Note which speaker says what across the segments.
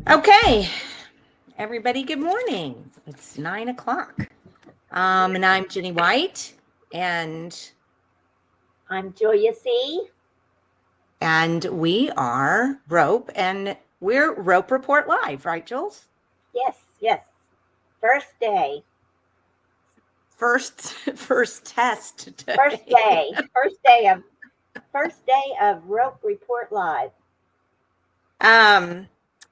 Speaker 1: Okay, everybody, good morning. It's 9 o'clock. And I'm Jenny White, and
Speaker 2: I'm Julia C.
Speaker 1: And we are Rope, and we're Rope Report Live, right, Jules?
Speaker 2: Yes. First day.
Speaker 1: First test day.
Speaker 2: First day of Rope Report Live.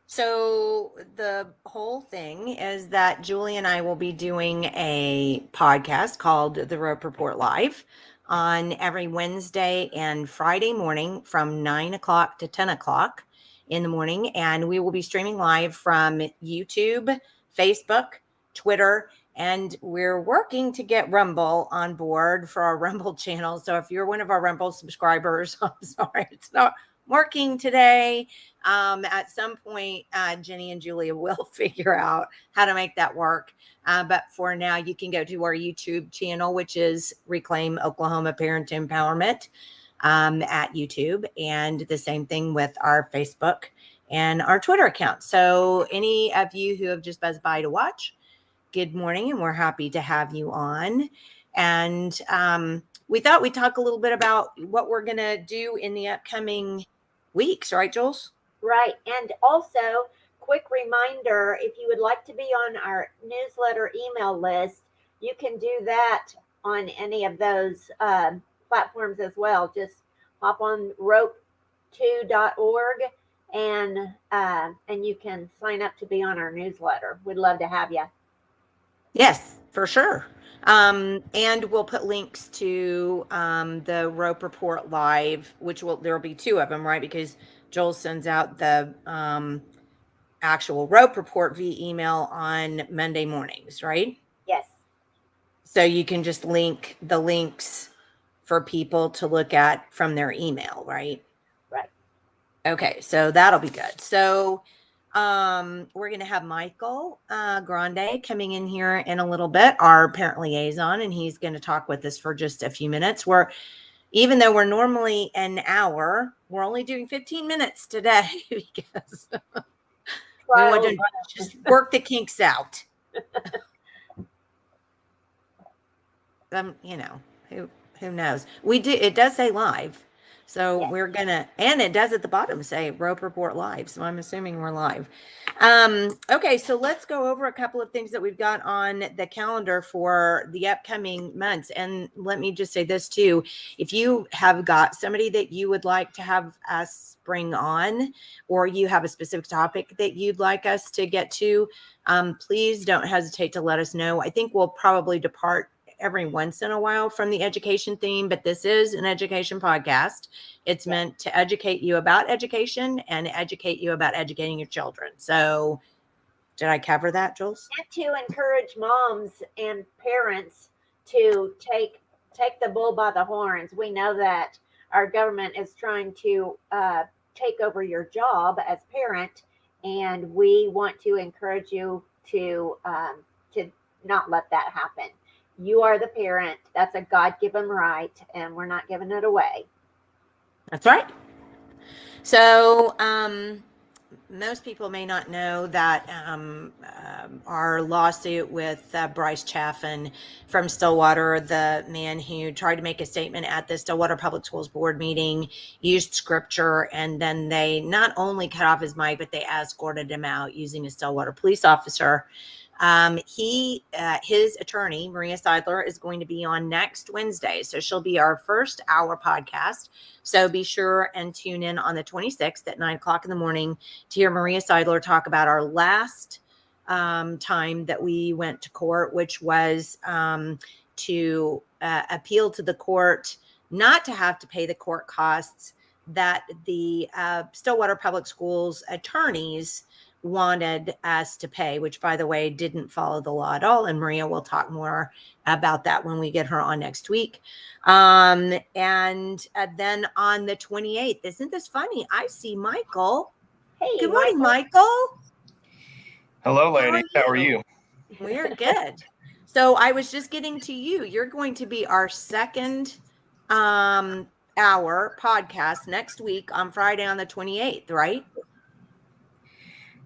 Speaker 1: So the whole thing is that Julie and I will be doing a podcast called The Rope Report Live on every Wednesday and Friday morning from 9 o'clock to 10 o'clock in the morning. And we will be streaming live from YouTube, Facebook, Twitter, and we're working to get Rumble on board for our Rumble channel. So if you're one of our Rumble subscribers, I'm sorry, it's not working today. At some point, Jenny and Julia will figure out how to make that work. But for now, you can go to our YouTube channel, which is Reclaim Oklahoma Parent Empowerment at YouTube. And the same thing with our Facebook and our Twitter account. So any of you who have just buzzed by to watch, good morning, and we're happy to have you on. And we thought we'd talk a little bit about what we're going to do in the upcoming weeks, right, Jules?
Speaker 2: Right. And also, quick reminder, if you would like to be on our newsletter email list, you can do that on any of those platforms as well. Just hop on rope2.org and you can sign up to be on our newsletter. We'd love to have you.
Speaker 1: Yes, for sure. And we'll put links to the Rope Report Live, which there'll be two of them, right? Because Joel sends out the actual Rope Report via email on Monday mornings, right?
Speaker 2: Yes.
Speaker 1: So you can just link the links for people to look at from their email, right?
Speaker 2: Right.
Speaker 1: Okay, so that'll be good. So we're going to have Michael Grande coming in here in a little bit, our parent liaison, and he's going to talk with us for just a few minutes. Even though we're normally an hour, we're only doing 15 minutes today because we want to just work the kinks out. Who knows? It does say live. So yes. We're gonna, and it does at the bottom say Rope Report Live. So I'm assuming we're live. Okay, so let's go over a couple of things that we've got on the calendar for the upcoming months. And let me just say this too. If you have got somebody that you would like to have us bring on, or you have a specific topic that you'd like us to get to, please don't hesitate to let us know. I think we'll probably depart every once in a while from the education theme, but this is an education podcast. It's meant to educate you about education and educate you about educating your children. So did I cover that, Jules?
Speaker 2: And to encourage moms and parents to take the bull by the horns. We know that our government is trying to take over your job as parent, and we want to encourage you to not let that happen. You are the parent. That's a God-given right, and we're not giving it away.
Speaker 1: That's right. So, most people may not know that our lawsuit with Bryce Chaffin from Stillwater, the man who tried to make a statement at the Stillwater Public Schools Board meeting, used scripture, and then they not only cut off his mic, but they escorted him out using a Stillwater police officer. His attorney, Maria Seidler, is going to be on next Wednesday. So she'll be our first hour podcast. So be sure and tune in on the 26th at 9:00 in the morning to hear Maria Seidler talk about our last time that we went to court, which was to appeal to the court not to have to pay the court costs that the Stillwater Public Schools attorneys wanted us to pay, which, by the way, didn't follow the law at all. And Maria will talk more about that when we get her on next week. And then on the 28th, isn't this funny? I see Michael.
Speaker 2: Hey,
Speaker 1: Good morning, Michael.
Speaker 3: Hello, lady. How are you?
Speaker 1: We're good. So I was just getting to you. You're going to be our second hour podcast next week on Friday on the 28th, right?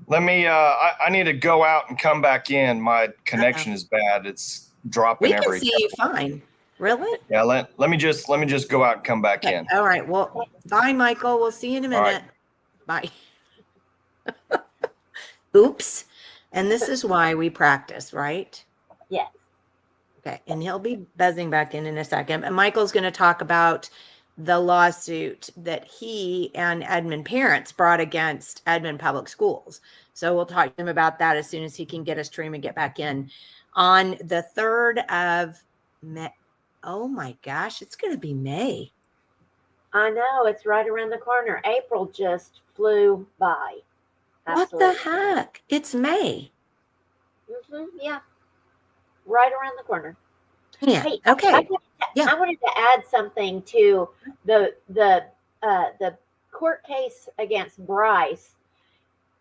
Speaker 3: Let me, I need to go out and come back in. My connection is bad. It's dropping
Speaker 1: We can
Speaker 3: every
Speaker 1: see you fine. Really?
Speaker 3: Yeah, let me just go out and come back in.
Speaker 1: All right. Well, bye, Michael. We'll see you in a minute. Bye. Oops. And this is why we practice, right?
Speaker 2: Yes.
Speaker 1: Okay. And he'll be buzzing back in a second. And Michael's going to talk about the lawsuit that he and Edmond parents brought against Edmond Public Schools. So we'll talk to him about that as soon as he can get a stream and get back in. On the 3rd of May. Oh my gosh, it's going to be May.
Speaker 2: I know, it's right around the corner. April just flew by. Absolutely.
Speaker 1: What the heck? It's May.
Speaker 2: Yeah. Right around the corner.
Speaker 1: Yeah.
Speaker 2: Hey,
Speaker 1: okay.
Speaker 2: I wanted to add something to the court case against Bryce.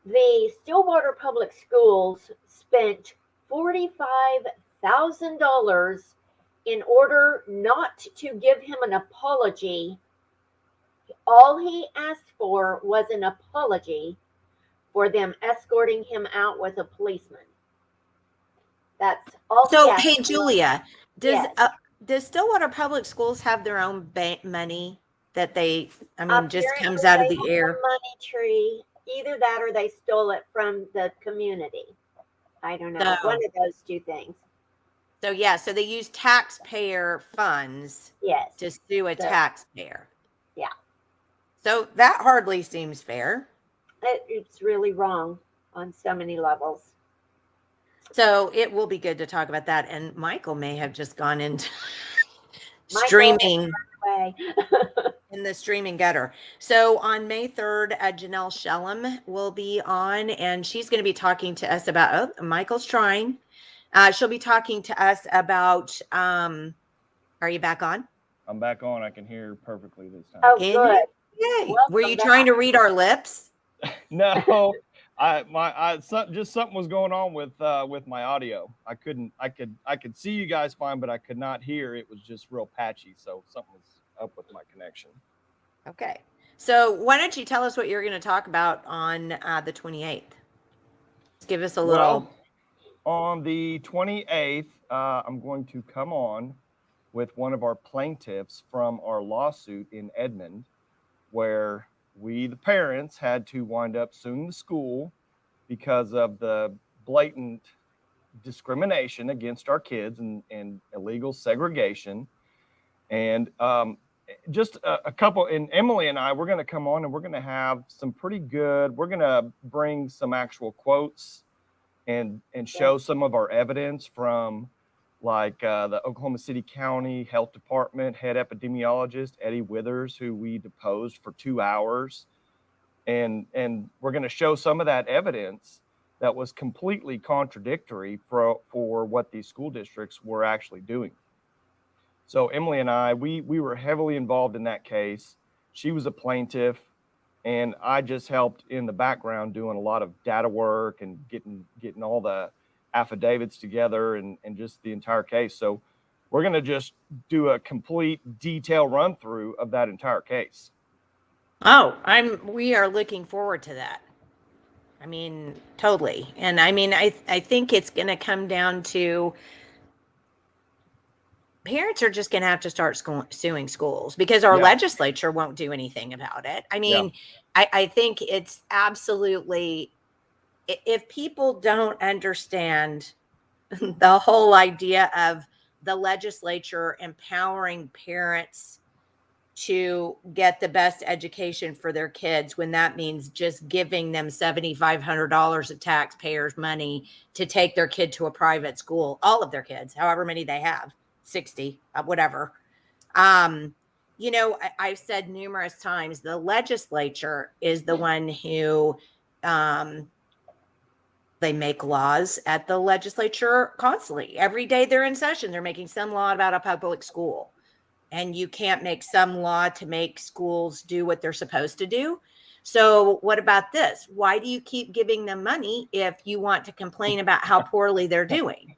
Speaker 2: The Stillwater Public Schools spent $45,000 in order not to give him an apology. All he asked for was an apology for them escorting him out with a policeman. That's all.
Speaker 1: So, hey, Julia, does Stillwater Public Schools have their own money that they, just comes out of the air?
Speaker 2: Money tree. Either that or they stole it from the community. I don't know. One of those two things.
Speaker 1: So, yeah. So they use taxpayer funds to sue a taxpayer.
Speaker 2: Yeah.
Speaker 1: So that hardly seems fair.
Speaker 2: It's really wrong on so many levels.
Speaker 1: So it will be good to talk about that. And Michael may have just gone into streaming in the streaming gutter. So on May 3rd, Janelle Shellum will be on, and she's going to be talking to us about, Michael's trying. She'll be talking to us about, are you back on?
Speaker 3: I'm back on. I can hear perfectly this time.
Speaker 2: Oh, good.
Speaker 1: Yay. Were you trying to read our lips?
Speaker 3: No, something was going on with my audio. I could see you guys fine, but I could not hear. It was just real patchy. So something was up with my connection.
Speaker 1: Okay. So why don't you tell us what you're going to talk about on the 28th? Give us a little.
Speaker 3: Well, on the 28th, I'm going to come on with one of our plaintiffs from our lawsuit in Edmond, where we, the parents, had to wind up suing the school because of the blatant discrimination against our kids and illegal segregation. And just a couple, and Emily and I, we're going to come on and we're going to have some pretty good, we're going to bring some actual quotes and show some of our evidence from like the Oklahoma City County Health Department head epidemiologist, Eddie Withers, who we deposed for 2 hours. And we're going to show some of that evidence that was completely contradictory for what these school districts were actually doing. So Emily and I, we were heavily involved in that case. She was a plaintiff, and I just helped in the background doing a lot of data work and getting all the affidavits together and just the entire case. So we're going to just do a complete detailed run through of that entire case.
Speaker 1: Oh, we are looking forward to that. I mean, totally. And I mean, I think it's going to come down to parents are just going to have to start suing schools because our legislature won't do anything about it. I mean, I think it's absolutely, if people don't understand the whole idea of the legislature empowering parents to get the best education for their kids, when that means just giving them $7,500 of taxpayers' money to take their kid to a private school, all of their kids, however many they have, 60, whatever. You know, I've said numerous times, the legislature is the one who, they make laws at the legislature constantly. Every day they're in session, they're making some law about a public school. And you can't make some law to make schools do what they're supposed to do. So what about this? Why do you keep giving them money if you want to complain about how poorly they're doing?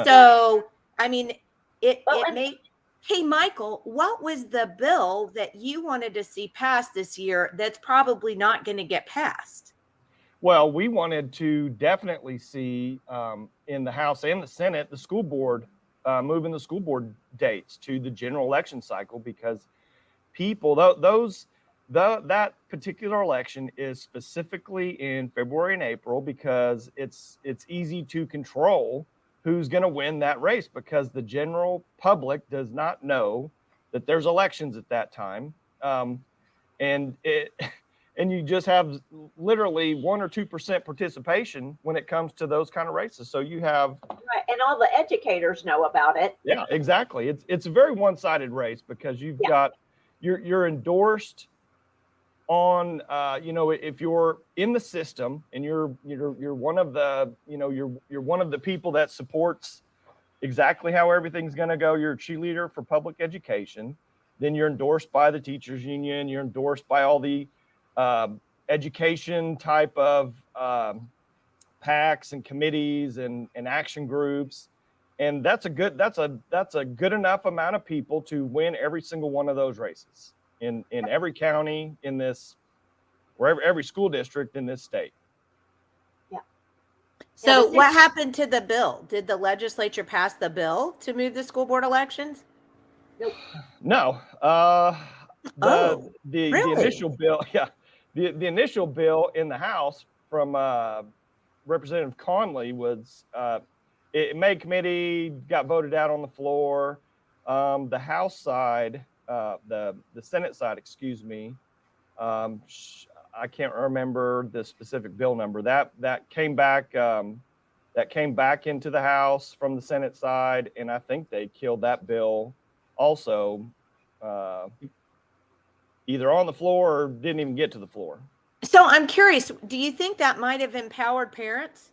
Speaker 1: So, I mean, it may, hey, Michael, what was the bill that you wanted to see passed this year that's probably not going to get passed?
Speaker 3: Well, we wanted to definitely see in the House and the Senate, the school board moving the school board dates to the general election cycle, because people, that particular election is specifically in February and April, because it's easy to control who's going to win that race, because the general public does not know that there's elections at that time. And you just have literally 1 or 2% participation when it comes to those kind of races. So you have,
Speaker 2: right, and all the educators know about it.
Speaker 3: Yeah, exactly. It's a very one-sided race, because you've got you're endorsed on you know, if you're in the system and you're one of the, you know, you're one of the people that supports exactly how everything's going to go. You're a cheerleader for public education. Then you're endorsed by the teachers union. You're endorsed by all the education type of PACs and committees and action groups, and that's a good enough amount of people to win every single one of those races in every county in this, or every school district in this state.
Speaker 2: Yeah.
Speaker 1: So what happened to the bill? Did the legislature pass the bill to move the school board elections?
Speaker 2: Nope.
Speaker 3: No. The initial bill, the initial bill in the House from Representative Conley was it made committee, got voted out on the floor. The House side, the Senate side, excuse me, I can't remember the specific bill number. That came back into the House from the Senate side, and I think they killed that bill also, either on the floor or didn't even get to the floor.
Speaker 1: So I'm curious, do you think that might have empowered parents?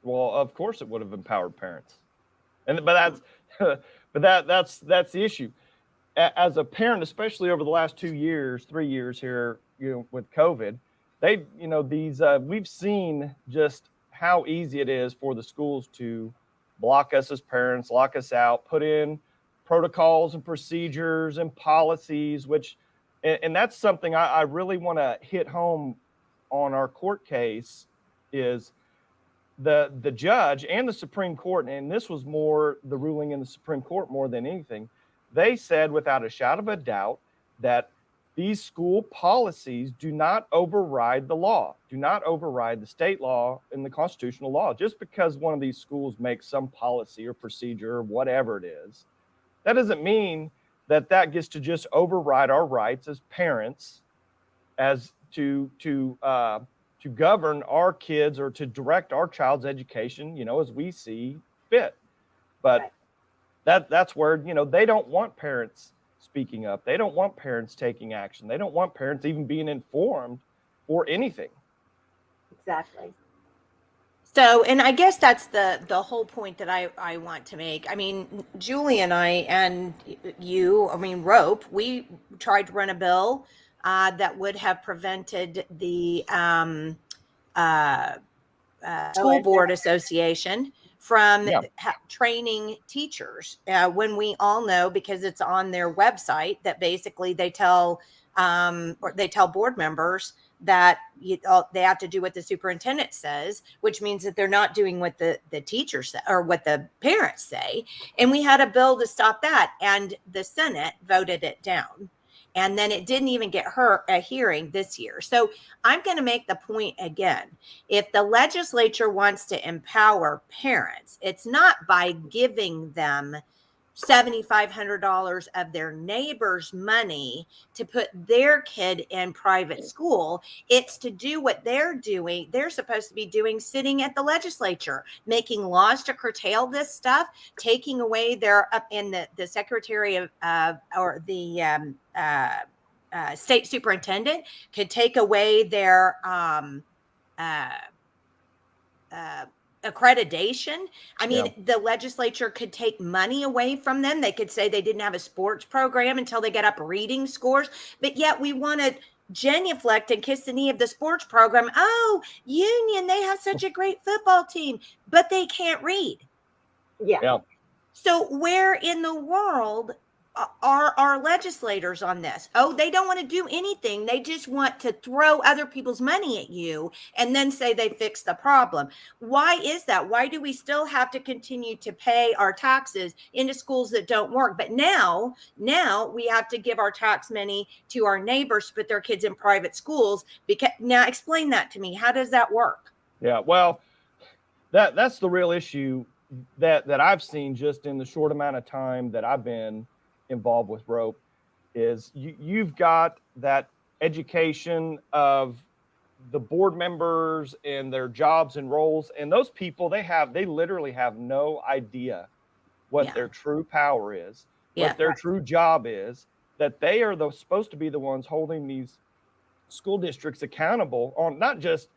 Speaker 3: Well, of course it would have empowered parents, but that's the issue. As a parent, especially over the last 3 years here, you know, with COVID, we've seen just how easy it is for the schools to block us as parents, lock us out, put in protocols and procedures and policies, and that's something I really want to hit home on our court case, is the judge and the Supreme Court, and this was more the ruling in the Supreme Court more than anything. They said without a shadow of a doubt that these school policies do not override the law, do not override the state law and the constitutional law. Just because one of these schools makes some policy or procedure or whatever it is, that doesn't mean that gets to just override our rights as parents, as to govern our kids or to direct our child's education, you know, as we see fit. But
Speaker 2: Right.
Speaker 3: that's where, they don't want parents speaking up. They don't want parents taking action. They don't want parents even being informed or anything.
Speaker 2: Exactly.
Speaker 1: So, and I guess that's the whole point that I want to make. I mean, Julie and I and you, I mean, Rope, we tried to run a bill that would have prevented the school board
Speaker 2: OSS.
Speaker 1: association from
Speaker 3: Yeah.
Speaker 1: training teachers when we all know, because it's on their website, that basically they tell or they tell board members that they have to do what the superintendent says, which means that they're not doing what the teachers say or what the parents say. And we had a bill to stop that, and the Senate voted it down. And then it didn't even get a hearing this year. So I'm going to make the point again. If the legislature wants to empower parents, it's not by giving them $7,500 of their neighbor's money to put their kid in private school. It's to do what they're doing. They're supposed to be doing, sitting at the legislature, making laws to curtail this stuff, taking away their in the secretary of or the state superintendent could take away their accreditation. I mean, the legislature could take money away from them. They could say they didn't have a sports program until they get up reading scores, but yet we want to genuflect and kiss the knee of the sports program. Oh, Union, they have such a great football team, but they can't read.
Speaker 2: Yeah.
Speaker 1: So where in the world are our legislators on this? Oh, they don't want to do anything. They just want to throw other people's money at you and then say they fixed the problem. Why is that? Why do we still have to continue to pay our taxes into schools that don't work? But now we have to give our tax money to our neighbors to put their kids in private schools. Because now explain that to me. How does that work?
Speaker 3: Yeah, well, that's the real issue that I've seen just in the short amount of time that I've been involved with Rope is you've got that education of the board members and their jobs and roles, and those people they literally have no idea what their true power is, what their true job is, that they are supposed to be the ones holding these school districts accountable on not just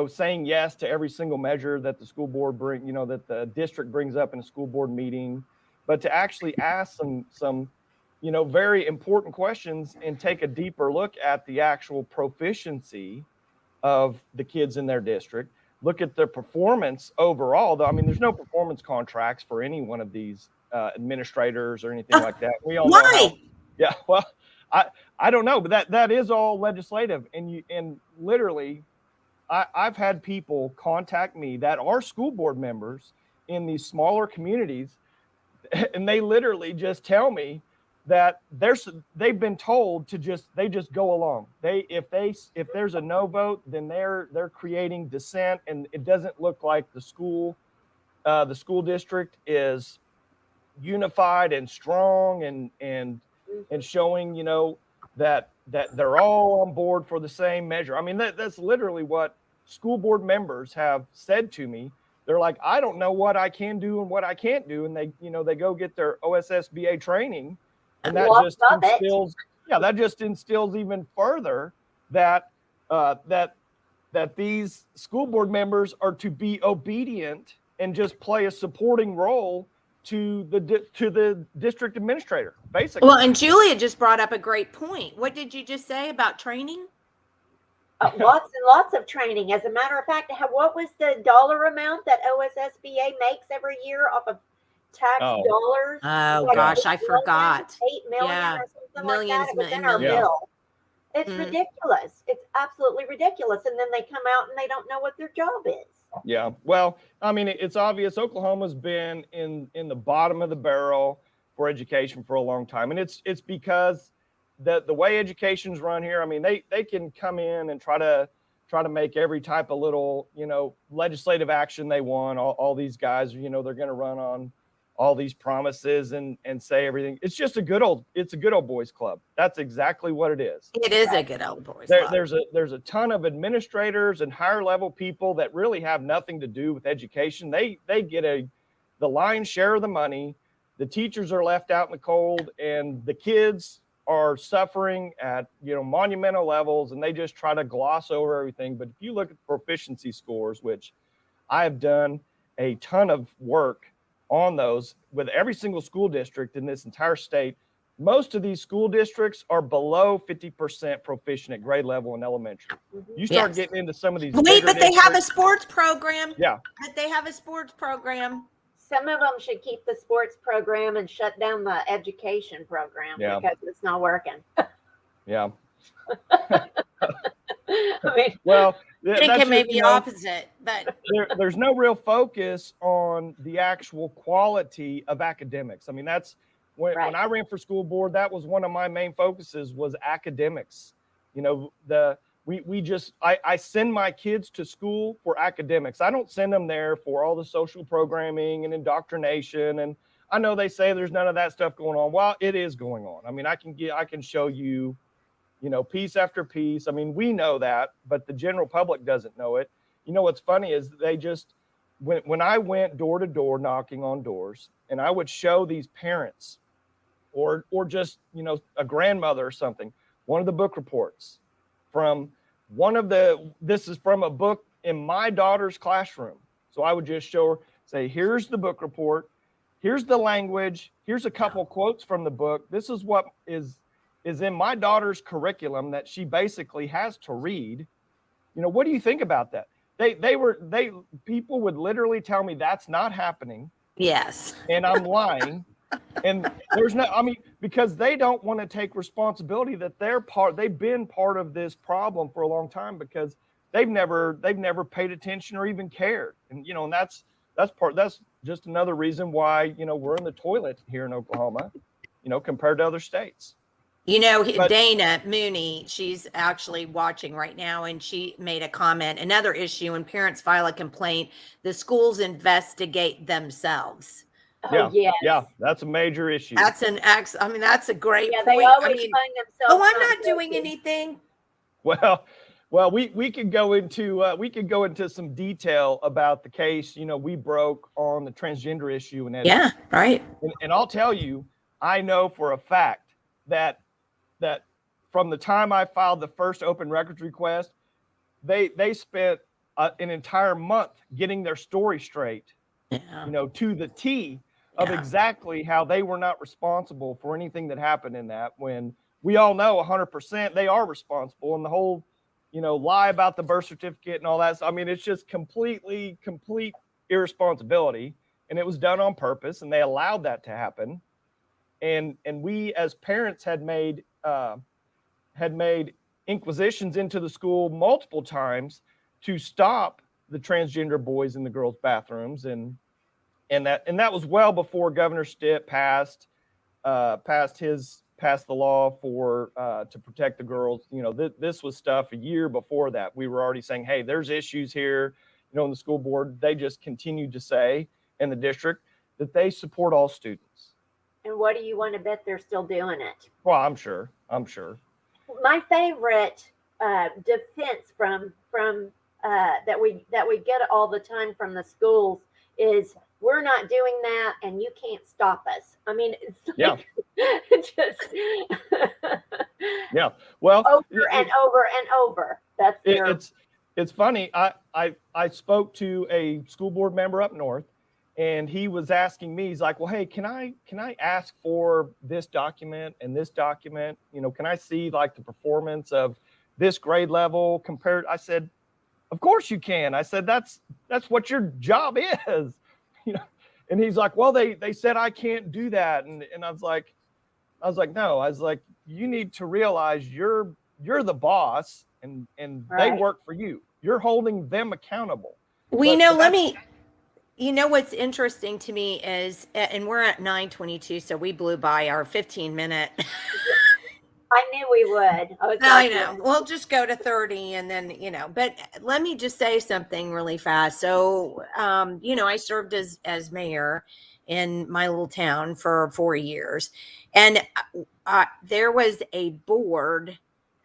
Speaker 3: saying yes to every single measure that the school board that the district brings up in a school board meeting, but to actually ask some very important questions and take a deeper look at the actual proficiency of the kids in their district, look at their performance overall. Though, I mean, there's no performance contracts for any one of these administrators or anything like that. We all know how. Yeah, well, I don't know, but that is all legislative, and literally, I've had people contact me that are school board members in these smaller communities, and they literally just tell me that they've been told to just go along. If there's a no vote, then they're creating dissent, and it doesn't look like the school district is unified and strong and showing that they're all on board for the same measure. I mean, that's literally what school board members have said to me. They're like, I don't know what I can do and what I can't do. And they go get their OSSBA training, and that just instills even further that these school board members are to be obedient and just play a supporting role to the district administrator, basically.
Speaker 1: Well, and Julia just brought up a great point. What did you just say about training?
Speaker 2: Lots and lots of training. As a matter of fact, what was the dollar amount that OSSBA makes every year off of tax dollars?
Speaker 1: Oh gosh, I forgot.
Speaker 2: 8 million or something
Speaker 1: millions,
Speaker 2: like that. It was in our bill. It's ridiculous. It's absolutely ridiculous. And then they come out and they don't know what their job is.
Speaker 3: Yeah. Well, I mean, it's obvious Oklahoma's been in the bottom of the barrel for education for a long time. And it's because the way education's run here, I mean, they can come in and try to make every type of little, legislative action they want. All these guys, they're going to run on all these promises and say everything. It's just a good old boys club. That's exactly what it is.
Speaker 1: It is a good old boys club.
Speaker 3: There's a ton of administrators and higher level people that really have nothing to do with education. They get the lion's share of the money. The teachers are left out in the cold, and the kids are suffering at, monumental levels, and they just try to gloss over everything. But if you look at proficiency scores, which I have done a ton of work on those with every single school district in this entire state, most of these school districts are below 50% proficient at grade level in elementary. You start getting into some of these.
Speaker 1: Wait, but they have a sports program.
Speaker 3: Yeah.
Speaker 1: But they have a sports program.
Speaker 2: Some of them should keep the sports program and shut down the education program because it's not working.
Speaker 3: Yeah.
Speaker 2: I mean,
Speaker 3: well,
Speaker 1: I think it may be opposite, but
Speaker 3: there's no real focus on the actual quality of academics. I mean, that's when I ran for school board, that was one of my main focuses was academics. I send my kids to school for academics. I don't send them there for all the social programming and indoctrination. And I know they say there's none of that stuff going on. Well, it is going on. I mean, I can show you, piece after piece. I mean, we know that, but the general public doesn't know it. What's funny is they just, when I went door to door knocking on doors, and I would show these parents or just, a grandmother or something, one of the book reports from this is from a book in my daughter's classroom. So I would just show her, say, here's the book report. Here's the language. Here's a couple quotes from the book. This is what is in my daughter's curriculum that she basically has to read. What do you think about that? People would literally tell me that's not happening.
Speaker 1: Yes.
Speaker 3: And I'm lying. And because they don't want to take responsibility that they've been part of this problem for a long time because they've never paid attention or even cared. And, and that's just another reason why, we're in the toilet here in Oklahoma, compared to other states.
Speaker 1: Dana Mooney, she's actually watching right now, and she made a comment. Another issue when parents file a complaint, the schools investigate themselves.
Speaker 2: Oh, yes.
Speaker 3: Yeah, that's a major issue.
Speaker 1: That's that's a great point.
Speaker 2: They always find themselves.
Speaker 1: I'm not doing anything.
Speaker 3: Well, we could go into some detail about the case, we broke on the transgender issue in Edmonton.
Speaker 1: Yeah, right.
Speaker 3: And I'll tell you, I know for a fact that from the time I filed the first open records request, they spent an entire month getting their story straight, to the T of exactly how they were not responsible for anything that happened in that, when we all know 100% they are responsible, and the whole, lie about the birth certificate and all that. I mean, it's just complete irresponsibility, and it was done on purpose, and they allowed that to happen. And we as parents had made inquisitions into the school multiple times to stop the transgender boys in the girls' bathrooms, and that was well before Governor Stitt passed the law for to protect the girls. This was stuff a year before that. We were already saying, hey, there's issues here. In the school board, they just continued to say in the district that they support all students.
Speaker 2: And what do you want to bet they're still doing it?
Speaker 3: Well, I'm sure.
Speaker 2: My favorite defense from that we get all the time from the schools is, we're not doing that, and you can't stop us. I mean, it's like, Well, over and over and over. That's
Speaker 3: it's funny. I spoke to a school board member up north, and he was asking me, he's like, well, hey, can I ask for this document and this document? Can I see like the performance of this grade level compared? I said, of course you can. I said, that's what your job is. And he's like, well, they said I can't do that. And I was like, no, I was like, you need to realize you're the boss, and they work for you. You're holding them accountable.
Speaker 1: What's interesting to me is, and we're at 9:22, so we blew by our 15-minute.
Speaker 2: I knew we would.
Speaker 1: I know. We'll just go to 30 and then, but let me just say something really fast. So, I served as mayor in my little town for 4 years, and there was a board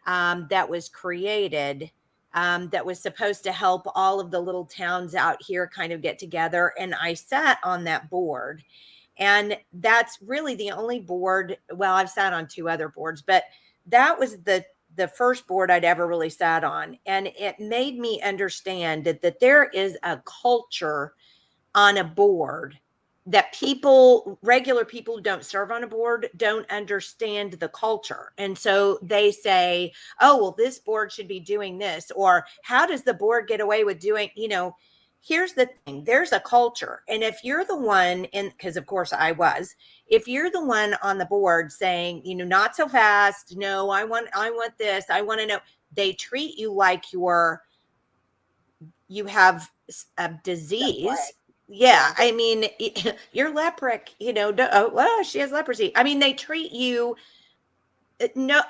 Speaker 1: that was created that was supposed to help all of the little towns out here kind of get together. And I sat on that board. And that's really the only board. Well, I've sat on 2 other boards, but that was the first board I'd ever really sat on. And it made me understand that there is a culture on a board that regular people who don't serve on a board, don't understand the culture. And so they say, oh, well, this board should be doing this, or how does the board get away with doing, here's the thing, there's a culture. And if you're the one because of course I was, if you're the one on the board saying, not so fast, no, I want this, I want to know, they treat you like you have a disease. Yeah, I mean, you're lepric, she has leprosy. I mean, they treat you no,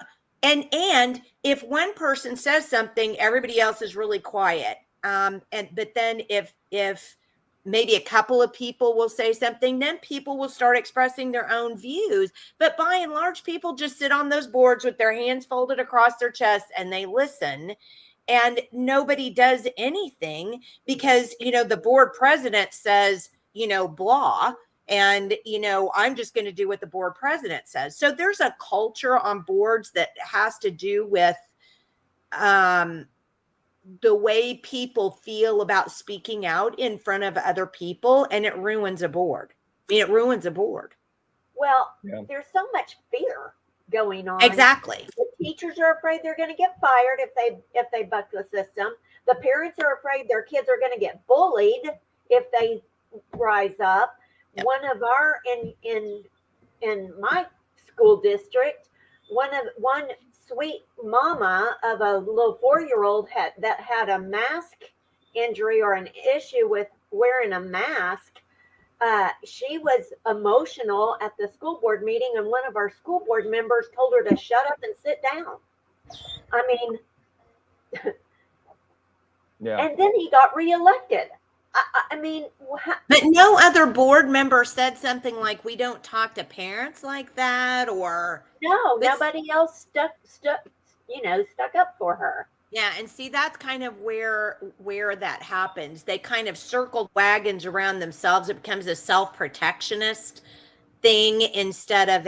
Speaker 1: and if one person says something, everybody else is really quiet. But then if maybe a couple of people will say something, then people will start expressing their own views. But by and large, people just sit on those boards with their hands folded across their chests and they listen. And nobody does anything because, the board president says, blah. And, I'm just going to do what the board president says. So there's a culture on boards that has to do with the way people feel about speaking out in front of other people. And it ruins a board. It ruins a board.
Speaker 2: Well, there's so much fear going on.
Speaker 1: Exactly.
Speaker 2: The teachers are afraid they're going to get fired if they buck the system. The parents are afraid their kids are going to get bullied if they rise up. Yep. One of our in my school district, one sweet mama of a little 4-year-old that had a mask injury or an issue with wearing a mask. She was emotional at the school board meeting, and one of our school board members told her to shut up and sit down. I mean,
Speaker 3: yeah.
Speaker 2: And then he got reelected. I mean,
Speaker 1: but no other board member said something like, "We don't talk to parents like that," or
Speaker 2: nobody else stuck up for her.
Speaker 1: Yeah, and see, that's kind of where that happens. They kind of circle wagons around themselves. It becomes a self-protectionist thing instead of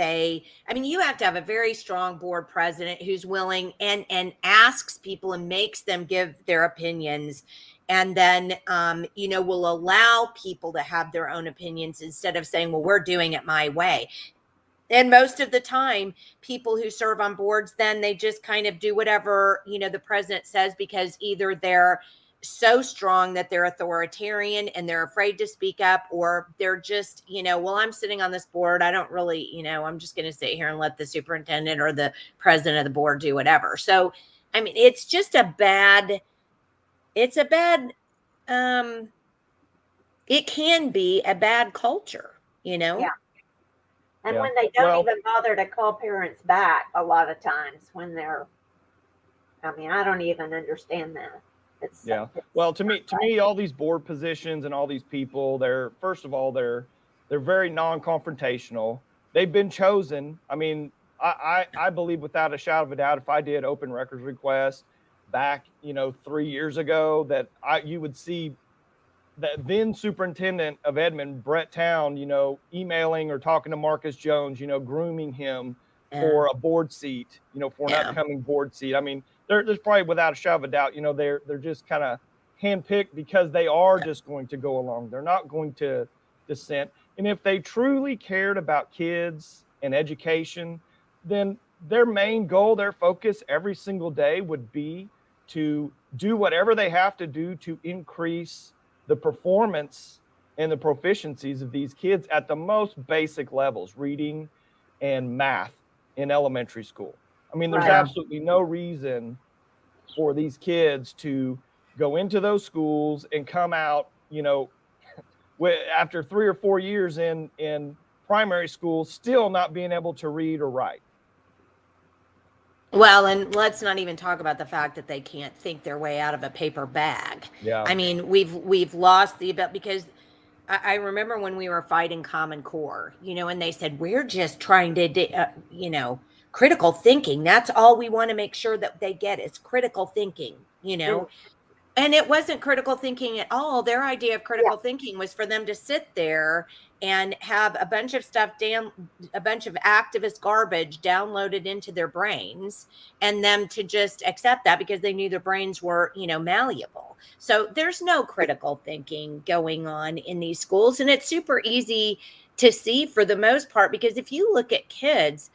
Speaker 1: you have to have a very strong board president who's willing and asks people and makes them give their opinions, and then will allow people to have their own opinions instead of saying, well, we're doing it my way. And most of the time, people who serve on boards, then they just kind of do whatever, the president says, because either they're so strong that they're authoritarian and they're afraid to speak up, or they're just, well, I'm sitting on this board. I don't really, I'm just going to sit here and let the superintendent or the president of the board do whatever. So, I mean, it's just it can be a bad culture,
Speaker 2: Yeah. And when they don't even bother to call parents back a lot of times when I don't even understand that.
Speaker 3: Well, to me, all these board positions and all these people, they're very non-confrontational. They've been chosen. I mean, I believe without a shadow of a doubt, if I did open records request back, 3 years ago, that you would see the then superintendent of Edmond, Brett Town, emailing or talking to Marcus Jones, grooming him for a board seat, for an upcoming board seat. I mean, there's probably without a shadow of a doubt, they're just kind of handpicked because they are just going to go along. They're not going to dissent. And if they truly cared about kids and education, then their main goal, their focus every single day would be to do whatever they have to do to increase the performance and the proficiencies of these kids at the most basic levels, reading and math in elementary school. I mean, there's absolutely no reason for these kids to go into those schools and come out, after 3 or 4 years in primary school, still not being able to read or write.
Speaker 1: Well, and let's not even talk about the fact that they can't think their way out of a paper bag.
Speaker 3: Yeah.
Speaker 1: I mean, we've lost the ability, because I remember when we were fighting Common Core, and they said, we're just trying to, critical thinking. That's all we want to make sure that they get is critical thinking, you know. And it wasn't critical thinking at all. Their idea of critical thinking was for them to sit there and have a bunch of stuff down, a bunch of activist garbage downloaded into their brains, and them to just accept that because they knew their brains were, you know, malleable. So there's no critical thinking going on in these schools. And it's super easy to see for the most part, because if you look at kids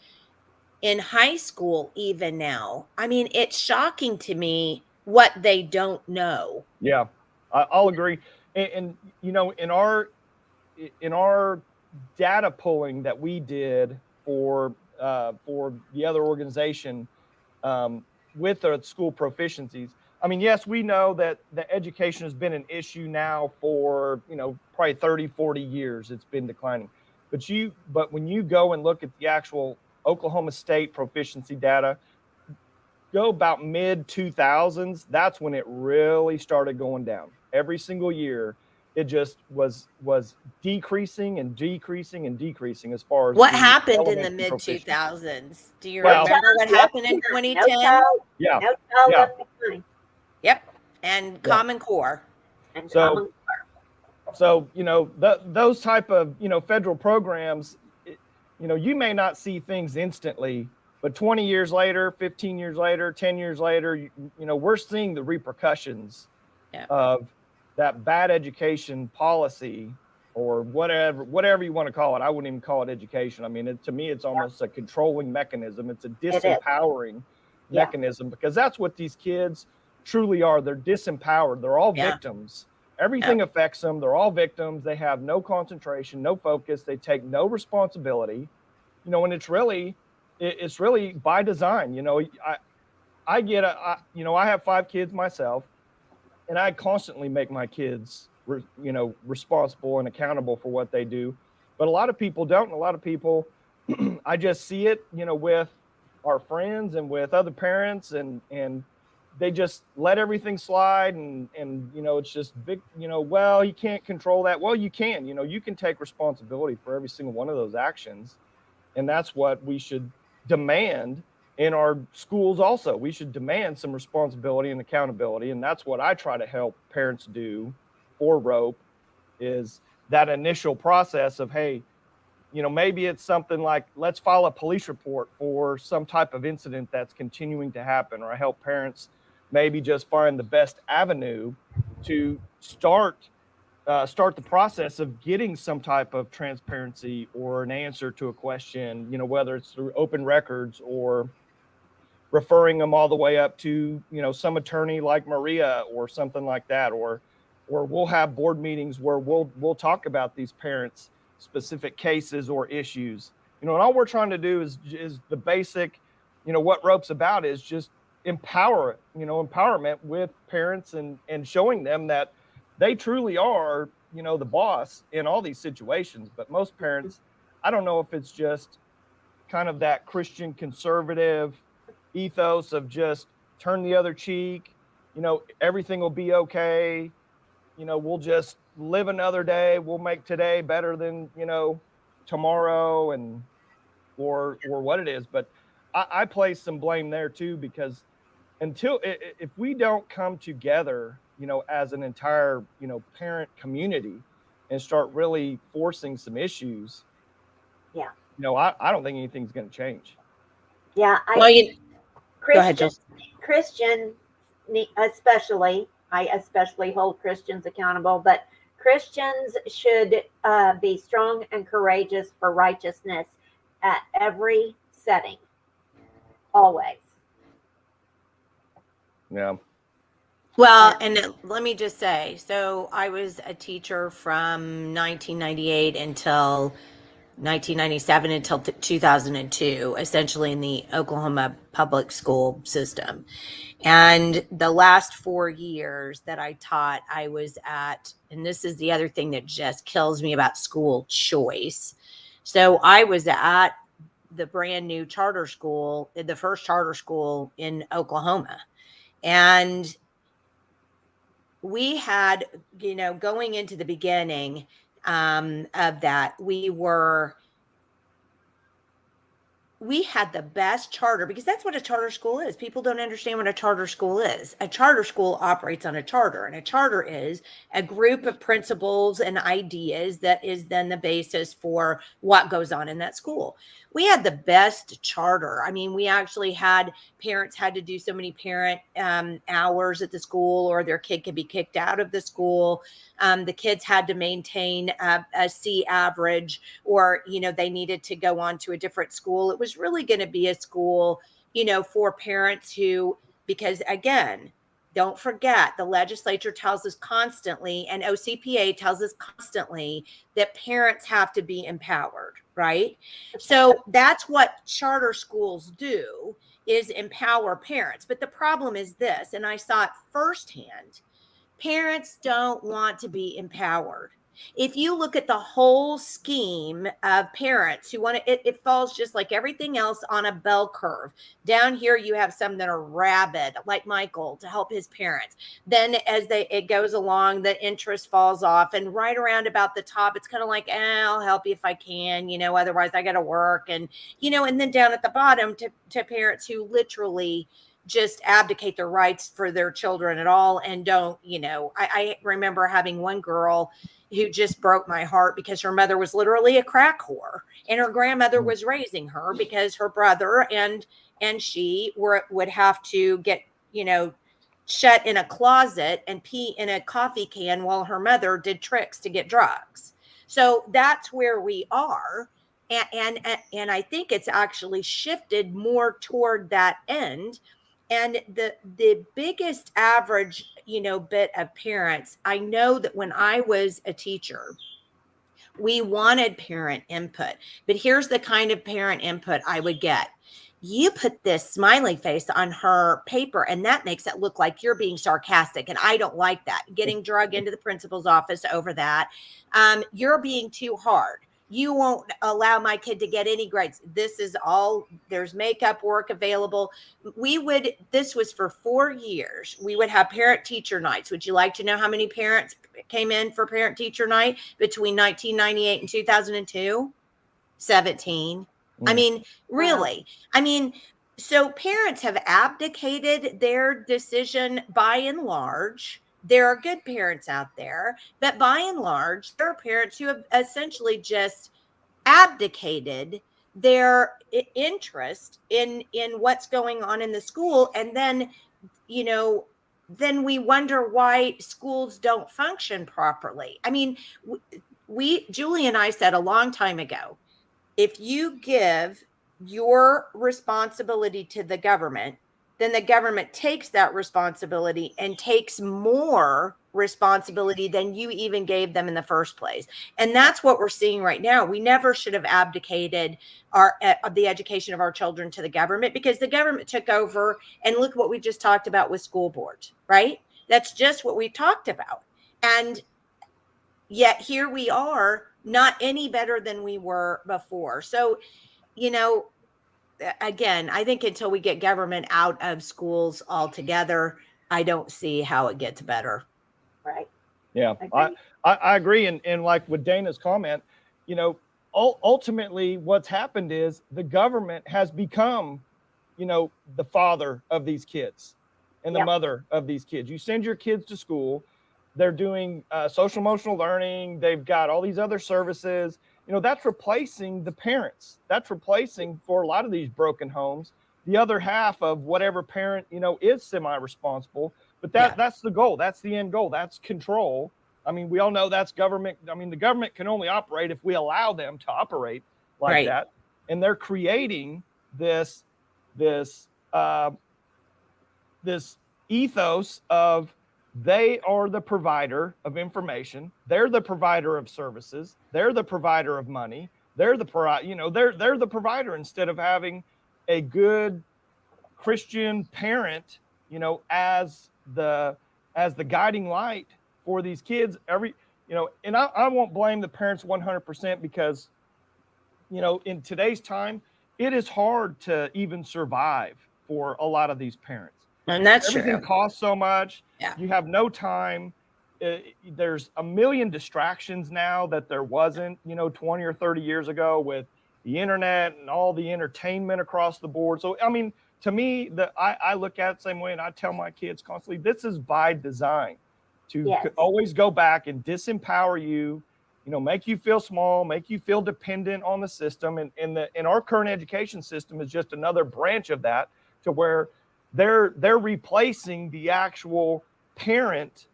Speaker 1: in high school, even now, I mean, it's shocking to me what they don't know.
Speaker 3: Yeah, I'll agree. And you know, in our data pulling that we did for the other organization, with the school proficiencies, I mean, yes, we know that the education has been an issue now for, you know, probably 30, 40 years. It's been declining. But when you go and look at the actual Oklahoma State proficiency data, go about mid 2000s, that's when it really started going down. Every single year, it just was decreasing and decreasing and decreasing as far as
Speaker 1: What
Speaker 3: the
Speaker 1: happened in the
Speaker 3: elementary
Speaker 1: mid
Speaker 3: proficiency.
Speaker 1: 2000s? Do you
Speaker 3: Well,
Speaker 1: remember what happened in
Speaker 2: No
Speaker 1: 2010?
Speaker 2: child,
Speaker 3: yeah,
Speaker 2: no child
Speaker 3: yeah.
Speaker 2: left behind.
Speaker 1: Yep. And
Speaker 3: Yeah.
Speaker 1: Common Core.
Speaker 2: And
Speaker 3: So-
Speaker 2: common
Speaker 3: So, you know, those type of, you know, federal programs, you know, you may not see things instantly, but 20 years later, 15 years later, 10 years later, you know, we're seeing the repercussions
Speaker 1: Yeah.
Speaker 3: of that bad education policy, or whatever you want to call it. I wouldn't even call it education. I mean, to me, it's almost a controlling mechanism. It's a disempowering
Speaker 2: Yeah.
Speaker 3: mechanism, because that's what these kids truly are. They're disempowered. They're all
Speaker 1: Yeah.
Speaker 3: victims. Everything affects them. They're all victims. They have no concentration, no focus. They take no responsibility, you know, and it's really by design. You know, I you know, I have 5 kids myself, and I constantly make my kids, you know, responsible and accountable for what they do. But a lot of people don't. And a lot of people, I just see it, you know, with our friends and with other parents, and they just let everything slide, and you know, it's just big, you know, well, you can't control that. Well, you can. You know, you can take responsibility for every single one of those actions, and that's what we should demand in our schools. Also, we should demand some responsibility and accountability, and that's what I try to help parents do for ROPE, is that initial process of, hey, you know, maybe it's something like, let's file a police report for some type of incident that's continuing to happen, or I help parents maybe just find the best avenue to start the process of getting some type of transparency or an answer to a question, you know, whether it's through open records or referring them all the way up to, you know, some attorney like Maria or something like that, or we'll have board meetings where we'll talk about these parents' specific cases or issues, you know, and all we're trying to do is the basic, you know, what ROPE's about is just empowerment with parents, and showing them that they truly are, you know, the boss in all these situations. But most parents, I don't know if it's just kind of that Christian conservative ethos of just turn the other cheek, you know, everything will be okay, you know, we'll just live another day, we'll make today better than, you know, tomorrow, and or what it is. But I place some blame there too, because if we don't come together, you know, as an entire, you know, parent community, and start really forcing some issues,
Speaker 2: Yeah.
Speaker 3: you know, I don't think anything's going to change.
Speaker 2: Yeah,
Speaker 1: Well, go ahead,
Speaker 2: Christian, especially, I especially hold Christians accountable, but Christians should be strong and courageous for righteousness at every setting, always.
Speaker 3: Yeah.
Speaker 1: Well, and let me just say, so I was a teacher from 1998 until 1997 until 2002, essentially in the Oklahoma public school system. And the last 4 years that I taught, I was at, and this is the other thing that just kills me about school choice. So I was at the brand new charter school, the first charter school in Oklahoma. And we had, you know, going into the beginning of that, we were we had the best charter, because that's what a charter school is. People don't understand what a charter school is. A charter school operates on a charter, and a charter is a group of principles and ideas that is then the basis for what goes on in that school. We had the best charter. I mean, we actually had parents had to do so many parent hours at the school, or their kid could be kicked out of the school. The kids had to maintain a C average, or, they needed to go on to a different school. It was really going to be a school, for parents who, because again, don't forget, the legislature tells us constantly, and OCPA tells us constantly, that parents have to be empowered, right? So that's what charter schools do, is empower parents. But the problem is this, and I saw it firsthand: parents don't want to be empowered. If you look at the whole scheme of parents who want to, it falls just like everything else on a bell curve. Down here, you have some that are rabid, like Michael, to help his parents. Then as it goes along, the interest falls off. And right around about the top, it's kind of like, I'll help you if I can, otherwise I got to work. And, and then down at the bottom to parents who literally just abdicate their rights for their children at all, and don't, I remember having one girl who just broke my heart, because her mother was literally a crack whore, and her grandmother was raising her, because her brother and she would have to get, shut in a closet and pee in a coffee can while her mother did tricks to get drugs. So that's where we are. And I think it's actually shifted more toward that end. And the biggest average, bit of parents, I know that when I was a teacher, we wanted parent input. But here's the kind of parent input I would get: you put this smiley face on her paper, and that makes it look like you're being sarcastic, and I don't like that. Getting drug into the principal's office over that. You're being too hard. You won't allow my kid to get any grades. This is all, there's makeup work available. This was for 4 years. We would have parent teacher nights. Would you like to know how many parents came in for parent teacher night between 1998 and 2002? 17. I mean, really. I mean, so parents have abdicated their decision by and large. There are good parents out there, but by and large, there are parents who have essentially just abdicated their interest in what's going on in the school. And then, then we wonder why schools don't function properly. I mean, Julie and I said a long time ago, if you give your responsibility to the government, then the government takes that responsibility and takes more responsibility than you even gave them in the first place. And that's what we're seeing right now. We never should have abdicated the education of our children to the government, because the government took over. And look what we just talked about with school boards, right? That's just what we talked about. And yet here we are, not any better than we were before. So, again, I think until we get government out of schools altogether, I don't see how it gets better.
Speaker 2: Right.
Speaker 3: Yeah, I agree. And like with Dana's comment, ultimately what's happened is the government has become, the father of these kids and the mother of these kids. You send your kids to school, they're doing social emotional learning. They've got all these other services. That's replacing the parents. That's replacing, for a lot of these broken homes, the other half of whatever parent, is semi-responsible. But that's the goal. That's the end goal. That's control. I mean, we all know that's government. I mean, the government can only operate if we allow them to operate like that. And they're creating this ethos of, they are the provider of information. They're the provider of services. They're the provider of money. They're the they're the provider, instead of having a good Christian parent, as the guiding light for these kids. And I won't blame the parents 100%, because, in today's time, it is hard to even survive for a lot of these parents.
Speaker 1: And that's
Speaker 3: Everything
Speaker 1: true.
Speaker 3: costs so much.
Speaker 1: Yeah.
Speaker 3: You have no time. There's a million distractions now that there wasn't, 20 or 30 years ago, with the internet and all the entertainment across the board. So, I mean, to me, I look at it the same way, and I tell my kids constantly, this is by design to
Speaker 2: Yes.
Speaker 3: always go back and disempower you, make you feel small, make you feel dependent on the system. And our current education system is just another branch of that, to where they're replacing the actual parent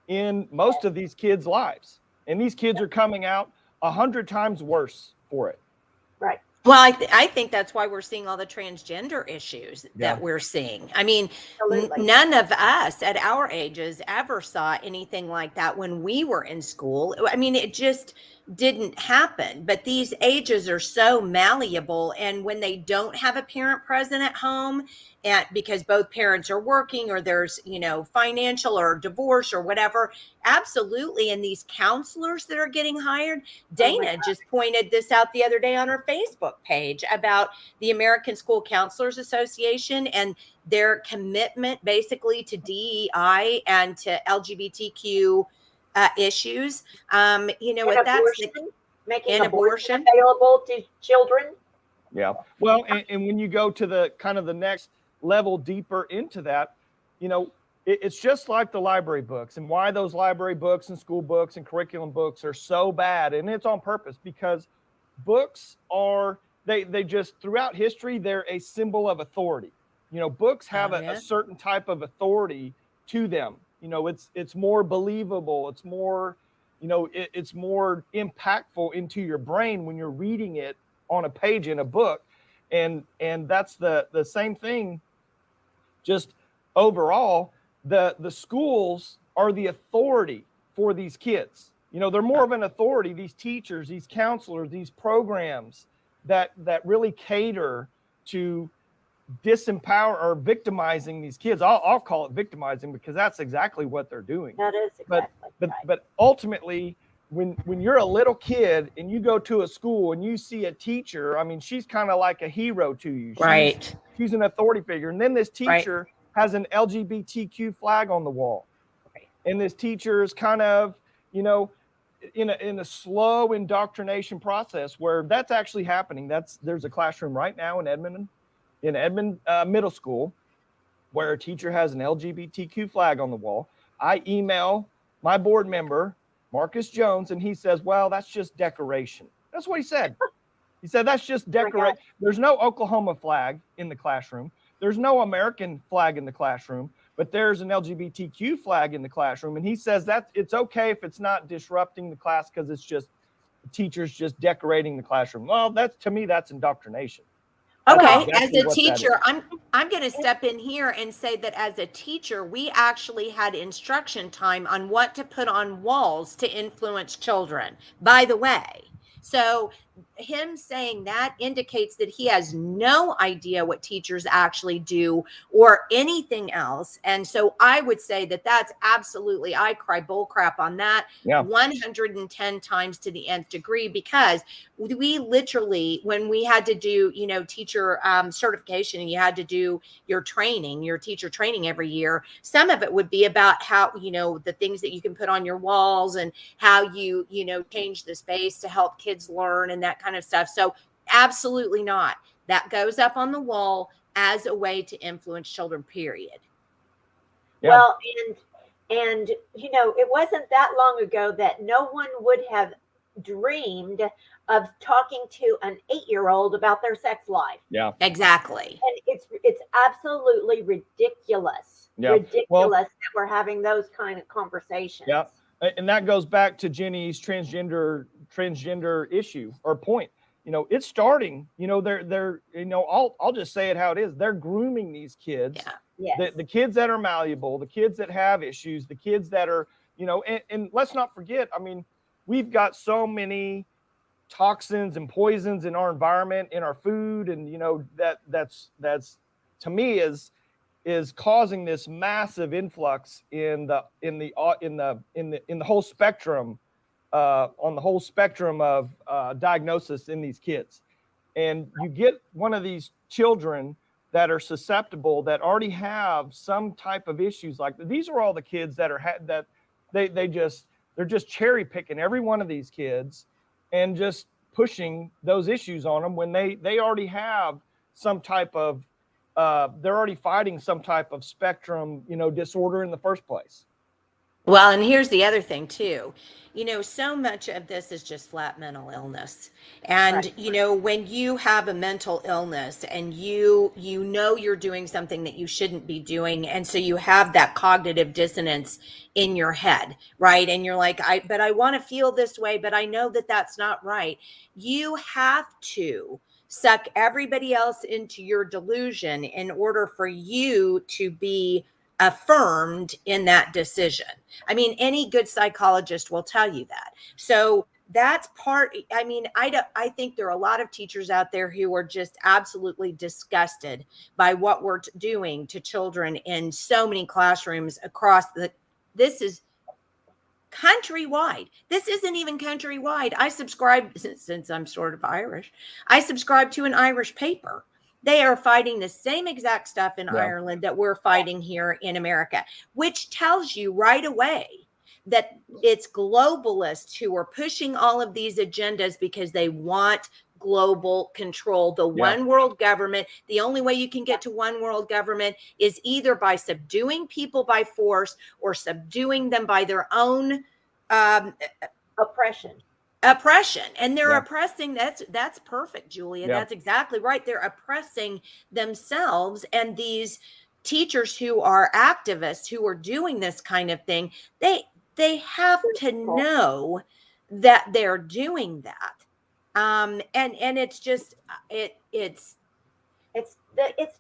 Speaker 3: in most of these kids' lives. And these kids are coming out 100 times worse for it.
Speaker 2: Right.
Speaker 1: Well, I think that's why we're seeing all the transgender issues that we're seeing. I mean, none of us at our ages ever saw anything like that when we were in school. I mean, it just didn't happen. But these ages are so malleable. And when they don't have a parent present at home, and because both parents are working, or there's, financial or divorce or whatever, absolutely. And these counselors that are getting hired, Dana just pointed this out the other day on her Facebook page about the American School Counselors Association and their commitment basically to DEI and to LGBTQ issues. What that's
Speaker 2: making abortion available to children.
Speaker 3: Yeah. Well, and when you go to the kind of the next level deeper into that, it's just like the library books, and why those library books and school books and curriculum books are so bad. And it's on purpose, because books are, they just, throughout history, they're a symbol of authority. Books have a certain type of authority to them. It's more believable. It's more, it's more impactful into your brain when you're reading it on a page in a book. And that's the same thing. Just overall, the schools are the authority for these kids. They're more of an authority, these teachers, these counselors, these programs that really cater to disempower or victimizing these kids. I'll call it victimizing, because that's exactly what they're doing.
Speaker 2: That is exactly right.
Speaker 3: But ultimately, when you're a little kid and you go to a school and you see a teacher, I mean, she's kind of like a hero to you. She's an authority figure. And then this teacher has an LGBTQ flag on the wall. Right. And this teacher is kind of, in a slow indoctrination process where that's actually happening. There's a classroom right now in Edmond Middle School where a teacher has an LGBTQ flag on the wall. I email my board member, Marcus Jones, and he says, well, that's just decoration. That's what he said. He said, that's just decoration. There's no Oklahoma flag in the classroom. There's no American flag in the classroom, but there's an LGBTQ flag in the classroom. And he says that it's okay if it's not disrupting the class, because it's just the teachers just decorating the classroom. Well, to me, that's indoctrination.
Speaker 1: Okay, as a teacher, I'm going to step in here and say that as a teacher, we actually had instruction time on what to put on walls to influence children, by the way. So him saying that indicates that he has no idea what teachers actually do or anything else. And so I would say that that's absolutely, I cry bullcrap on that 110 times to the nth degree, because we literally, when we had to do, teacher certification, and you had to do your teacher training every year, some of it would be about how, the things that you can put on your walls and how you, change the space to help kids learn and that kind of stuff. So absolutely not. That goes up on the wall as a way to influence children, period.
Speaker 2: Yeah. Well, and it wasn't that long ago that no one would have dreamed of talking to an 8-year-old about their sex life.
Speaker 3: Yeah,
Speaker 1: exactly.
Speaker 2: And it's absolutely ridiculous.
Speaker 3: Yeah.
Speaker 2: Ridiculous that we're having those kind of conversations.
Speaker 3: Yeah. And that goes back to Jenny's transgender issue or point. It's starting, they're I'll just say it how it is. They're grooming these kids.
Speaker 2: Yeah. Yes.
Speaker 3: The kids that are malleable, the kids that have issues, the kids that are, and let's not forget, I mean, we've got so many toxins and poisons in our environment, in our food, and that's to me is causing this massive influx in the whole spectrum, on the whole spectrum of diagnosis in these kids. And you get one of these children that are susceptible, that already have some type of issues like that. These are all the kids that they're just cherry picking every one of these kids and just pushing those issues on them when they already have some type of they're already fighting some type of spectrum, disorder in the first place.
Speaker 1: Well, and here's the other thing too. So much of this is just flat mental illness. And
Speaker 2: Right.
Speaker 1: when you have a mental illness and you know you're doing something that you shouldn't be doing, and so you have that cognitive dissonance in your head, right? And you're like, I want to feel this way, but I know that that's not right. You have to suck everybody else into your delusion in order for you to be affirmed in that decision. I mean, any good psychologist will tell you that. So that's part. I mean, I think there are a lot of teachers out there who are just absolutely disgusted by what we're doing to children in so many classrooms across this is countrywide. This isn't even countrywide. I subscribe, since I'm sort of Irish, I subscribe to an Irish paper. They are fighting the same exact stuff in
Speaker 3: Yeah.
Speaker 1: Ireland that we're fighting here in America, which tells you right away that it's globalists who are pushing all of these agendas because they want global control. The
Speaker 3: Yeah.
Speaker 1: one world government, the only way you can get to one world government is either by subduing people by force or subduing them by their own
Speaker 2: Oppression.
Speaker 1: And they're
Speaker 3: Yeah.
Speaker 1: oppressing. That's perfect, Julia.
Speaker 3: Yeah.
Speaker 1: That's exactly right. They're oppressing themselves, and these teachers who are activists who are doing this kind of thing, they have to know that they're doing that. And it's just it's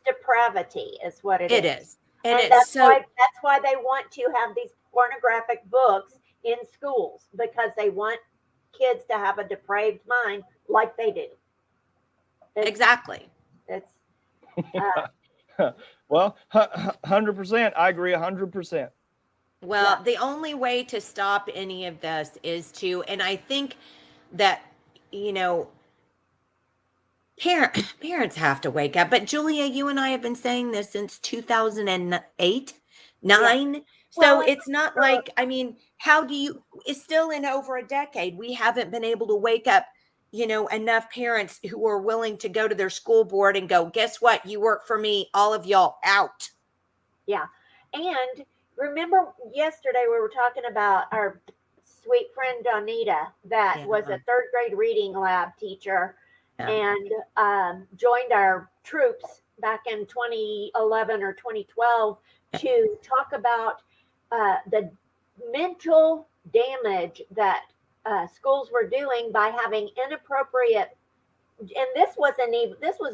Speaker 2: depravity is what it
Speaker 1: it
Speaker 2: is.
Speaker 1: is. And
Speaker 2: And
Speaker 1: it's so
Speaker 2: that's why they want to have these pornographic books in schools, because they want kids to have a depraved mind like they do.
Speaker 1: exactly.
Speaker 2: It's
Speaker 3: Well, 100%. I agree 100%.
Speaker 1: Well,
Speaker 2: Yeah.
Speaker 1: the only way to stop any of this is and I think that, you know, parents have to wake up. But Julia, you and I have been saying this since 2008, 9. So
Speaker 2: Well,
Speaker 1: it's not like, I mean, it's still in over a decade. We haven't been able to wake up, enough parents who are willing to go to their school board and go, guess what? You work for me, all of y'all out.
Speaker 2: yeah. And remember yesterday we were talking about our sweet friend Donita that
Speaker 1: Yeah.
Speaker 2: was a third grade reading lab teacher
Speaker 1: Yeah.
Speaker 2: and joined our troops back in 2011 or 2012 to talk about the mental damage that schools were doing by having inappropriate, and this was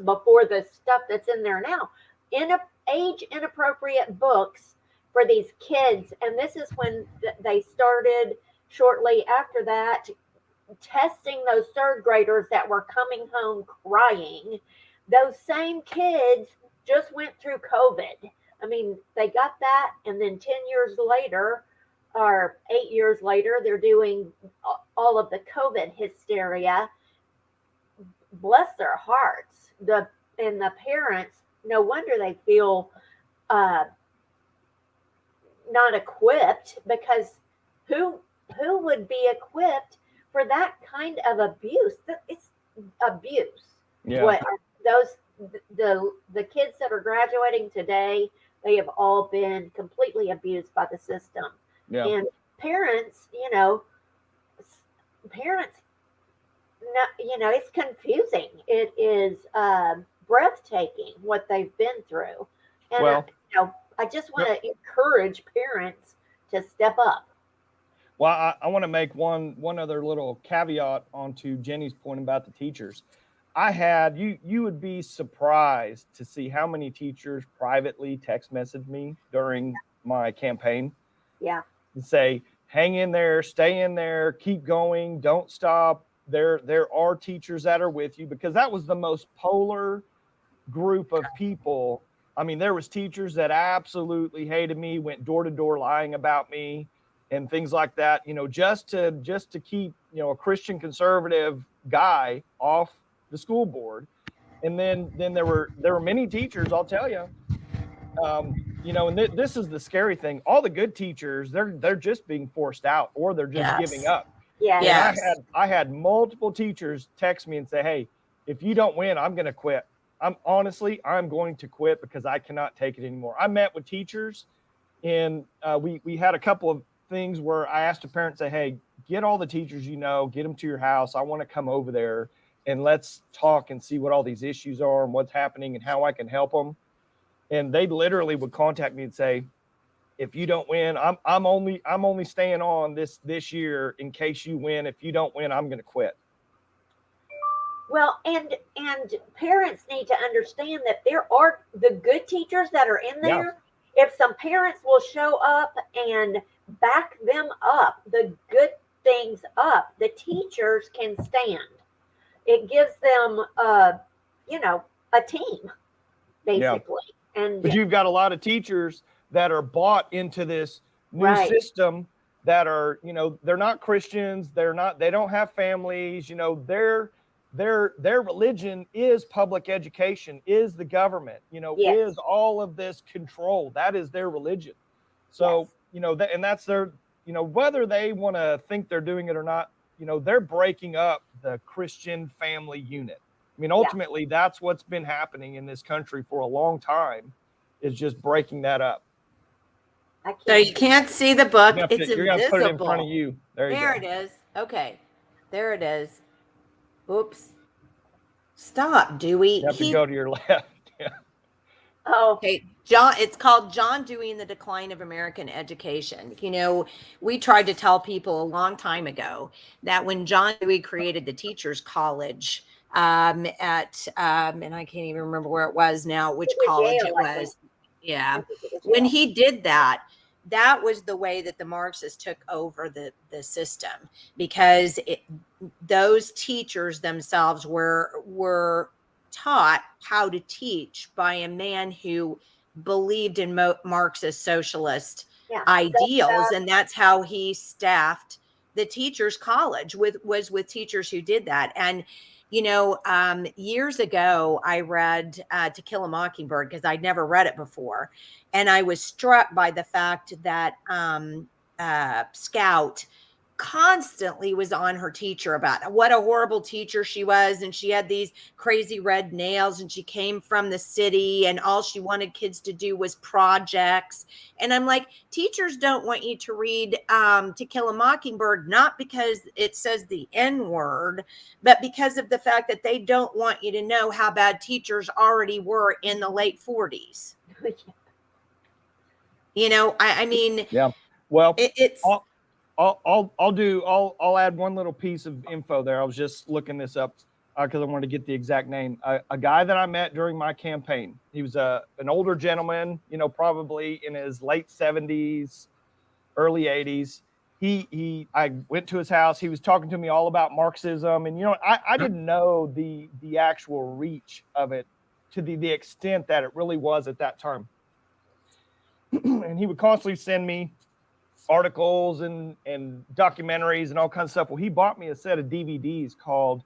Speaker 2: before the stuff that's in there now, in age inappropriate books for these kids. And this is when they started shortly after that testing those third graders that were coming home crying. Those same kids just went through COVID. I mean, they got that, and then 10 years later, or 8 years later, they're doing all of the COVID hysteria. Bless their hearts. And the parents, no wonder they feel not equipped, because who would be equipped for that kind of abuse? It's abuse.
Speaker 3: Yeah.
Speaker 2: What the kids that are graduating today, they have all been completely abused by the system.
Speaker 3: Yeah.
Speaker 2: And parents, it's confusing. It is breathtaking what they've been through. And
Speaker 3: Well,
Speaker 2: I just want to encourage parents to step up.
Speaker 3: Well, I want to make one other little caveat onto Jenny's point about the teachers. You would be surprised to see how many teachers privately text messaged me during my campaign.
Speaker 2: Yeah.
Speaker 3: And say, hang in there, stay in there, keep going, don't stop. There are teachers that are with you, because that was the most polar group of people. I mean, there was teachers that absolutely hated me, went door to door lying about me and things like that, just to keep, a Christian conservative guy off the school board. And then there were many teachers, I'll tell you, and this is the scary thing. All the good teachers, they're just being forced out, or they're just giving up.
Speaker 2: Yeah.
Speaker 3: And
Speaker 1: Yes.
Speaker 3: I had multiple teachers text me and say, "Hey, if you don't win, I'm going to quit. I'm going to quit because I cannot take it anymore." I met with teachers, and we had a couple of things where I asked a parent, say, "Hey, get all the teachers get them to your house. I want to come over there and let's talk and see what all these issues are and what's happening and how I can help them." And they literally would contact me and say, "If you don't win, I'm only staying on this year in case you win. If you don't win, I'm going to quit."
Speaker 2: Well, and parents need to understand that there are the good teachers that are in
Speaker 3: Yeah.
Speaker 2: there. If some parents will show up and back them up, the good things up, the teachers can stand. It gives them, a team
Speaker 3: Yeah.
Speaker 2: basically. And
Speaker 3: But you've got a lot of teachers that are bought into this new
Speaker 2: right,
Speaker 3: system that are, they're not Christians. They don't have families. Their religion is public education, is the government,
Speaker 2: yes,
Speaker 3: is all of this control. That is their religion.
Speaker 2: yes,
Speaker 3: So, and that's their, whether they want to think they're doing it or not, they're breaking up the Christian family unit. I mean,
Speaker 2: yeah.
Speaker 3: ultimately, that's what's been happening in this country for a long time, is just breaking that up.
Speaker 2: I
Speaker 1: So
Speaker 2: can't.
Speaker 1: you can't see the book. It's
Speaker 3: You're gonna put it in front of
Speaker 1: invisible.
Speaker 3: you. There you
Speaker 1: There
Speaker 3: go.
Speaker 1: it is. Okay. There it is. Oops. Stop, Dewey.
Speaker 3: You have to go to your left. Yeah.
Speaker 2: Oh,
Speaker 1: Okay, John, it's called John Dewey and the Decline of American Education. We tried to tell people a long time ago that when John Dewey created the Teachers College and I can't even remember where it was now, which
Speaker 2: it was
Speaker 1: college
Speaker 2: Yale,
Speaker 1: it
Speaker 2: I think.
Speaker 1: was.
Speaker 2: I
Speaker 1: Yeah.
Speaker 2: think it was
Speaker 1: When
Speaker 2: Yale.
Speaker 1: he did that, that was the way that the Marxists took over the system, because those teachers themselves were taught how to teach by a man who believed in Marxist socialist
Speaker 2: Yeah.
Speaker 1: ideals, and that's how he staffed the teachers college with teachers who did that. And years ago I read To Kill a Mockingbird, because I'd never read it before, and I was struck by the fact that Scout constantly was on her teacher about what a horrible teacher she was, and she had these crazy red nails, and she came from the city, and all she wanted kids to do was projects. And I'm like, teachers don't want you to read To Kill a Mockingbird, not because it says the N word, but because of the fact that they don't want you to know how bad teachers already were in the late 40s. I mean,
Speaker 3: Yeah. Well,
Speaker 1: it's
Speaker 3: I'll add one little piece of info there. I was just looking this up because I wanted to get the exact name. A guy that I met during my campaign. He was an older gentleman, probably in his late 70s, early 80s. I went to his house. He was talking to me all about Marxism, and I didn't know the actual reach of it to the extent that it really was at that time. And he would constantly send me articles and documentaries and all kinds of stuff. Well, he bought me a set of DVDs called